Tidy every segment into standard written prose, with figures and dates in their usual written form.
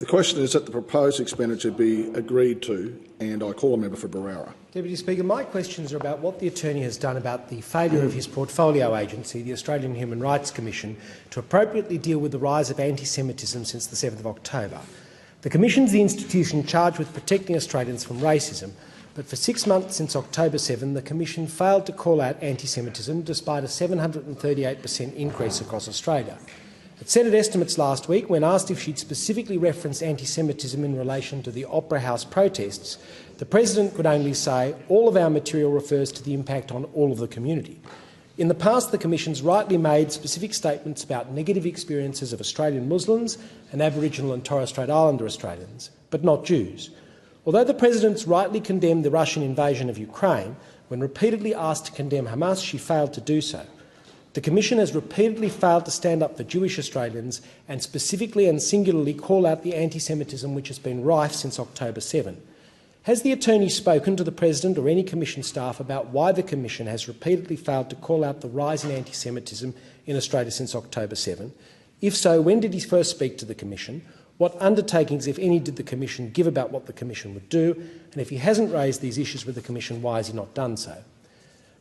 The question is that the proposed expenditure be agreed to, and I call a member for Barara. Deputy Speaker, my questions are about what the Attorney has done about the failure of his portfolio agency, the Australian Human Rights Commission, to appropriately deal with the rise of anti-Semitism since the 7th of October. The Commission is the institution charged with protecting Australians from racism, but for 6 months since October 7, the Commission failed to call out anti-Semitism despite a 738% increase across Australia. At Senate estimates last week, when asked if she'd specifically referenced anti-Semitism in relation to the Opera House protests, the President could only say, "All of our material refers to the impact on all of the community." In the past, the Commission's rightly made specific statements about negative experiences of Australian Muslims and Aboriginal and Torres Strait Islander Australians, but not Jews. Although the President's rightly condemned the Russian invasion of Ukraine, when repeatedly asked to condemn Hamas, she failed to do so. The Commission has repeatedly failed to stand up for Jewish Australians and specifically and singularly call out the anti-Semitism which has been rife since October 7. Has the Attorney spoken to the President or any Commission staff about why the Commission has repeatedly failed to call out the rise in anti-Semitism in Australia since October 7? If so, when did he first speak to the Commission? What undertakings, if any, did the Commission give about what the Commission would do? And if he hasn't raised these issues with the Commission, why has he not done so?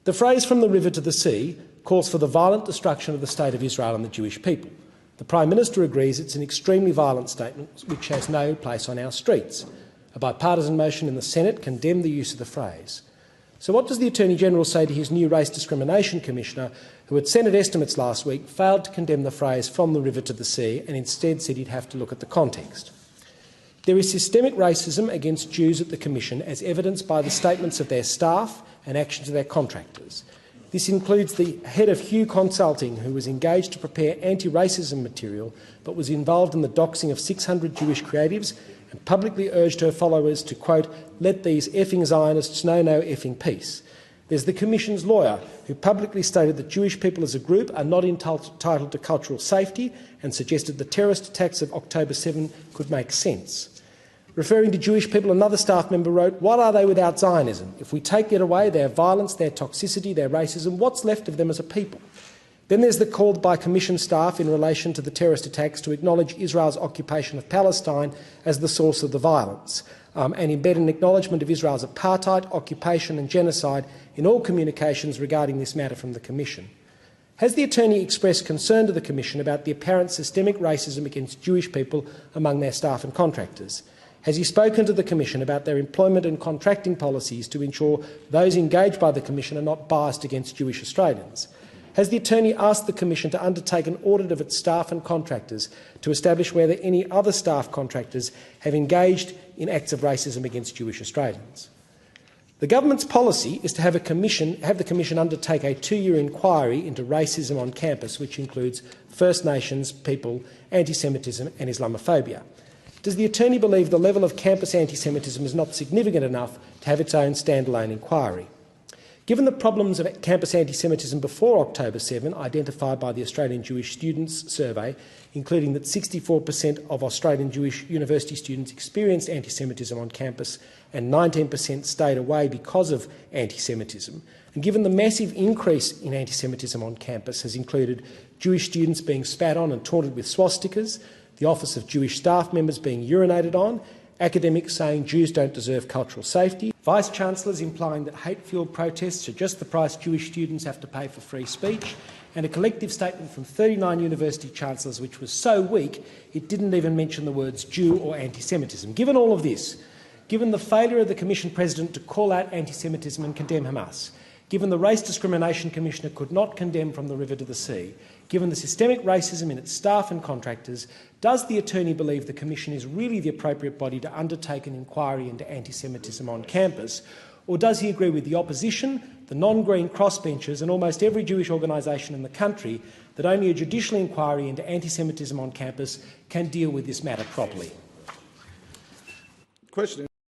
The phrase "from the river to the sea" calls for the violent destruction of the State of Israel and the Jewish people. The Prime Minister agrees it's an extremely violent statement which has no place on our streets. A bipartisan motion in the Senate condemned the use of the phrase. So what does the Attorney-General say to his new Race Discrimination Commissioner, who at Senate estimates last week failed to condemn the phrase "from the river to the sea" and instead said he'd have to look at the context? There is systemic racism against Jews at the Commission, as evidenced by the statements of their staff and actions of their contractors. This includes the head of Hugh Consulting, who was engaged to prepare anti-racism material but was involved in the doxing of 600 Jewish creatives and publicly urged her followers to, quote, "let these effing Zionists know no effing peace." There's the Commission's lawyer, who publicly stated that Jewish people as a group are not entitled to cultural safety and suggested the terrorist attacks of October 7 could make sense. Referring to Jewish people, another staff member wrote, "What are they without Zionism? If we take it away, their violence, their toxicity, their racism, what's left of them as a people?" Then there's the call by Commission staff in relation to the terrorist attacks to acknowledge Israel's occupation of Palestine as the source of the violence and embed an acknowledgement of Israel's apartheid, occupation and genocide in all communications regarding this matter from the Commission. Has the Attorney expressed concern to the Commission about the apparent systemic racism against Jewish people among their staff and contractors? Has he spoken to the Commission about their employment and contracting policies to ensure those engaged by the Commission are not biased against Jewish Australians? Has the Attorney asked the Commission to undertake an audit of its staff and contractors to establish whether any other staff contractors have engaged in acts of racism against Jewish Australians? The government's policy is to have the Commission undertake a 2-year inquiry into racism on campus, which includes First Nations people, anti-Semitism and Islamophobia. Does the Attorney believe the level of campus anti-Semitism is not significant enough to have its own standalone inquiry? Given the problems of campus anti-Semitism before October 7, identified by the Australian Jewish Students Survey, including that 64% of Australian Jewish university students experienced anti-Semitism on campus and 19% stayed away because of anti-Semitism, and given the massive increase in anti-Semitism on campus has included Jewish students being spat on and taunted with swastikas, the office of Jewish staff members being urinated on, academics saying Jews don't deserve cultural safety, Vice-Chancellors implying that hate-fuelled protests are just the price Jewish students have to pay for free speech, and a collective statement from 39 university chancellors which was so weak it didn't even mention the words Jew or anti-Semitism. Given all of this, given the failure of the Commission President to call out anti-Semitism and condemn Hamas, given the Race Discrimination Commissioner could not condemn From the River to the Sea, given the systemic racism in its staff and contractors, does the Attorney believe the Commission is really the appropriate body to undertake an inquiry into anti-Semitism on campus, or does he agree with the opposition, the non-Green crossbenchers and almost every Jewish organisation in the country that only a judicial inquiry into anti-Semitism on campus can deal with this matter properly? Question.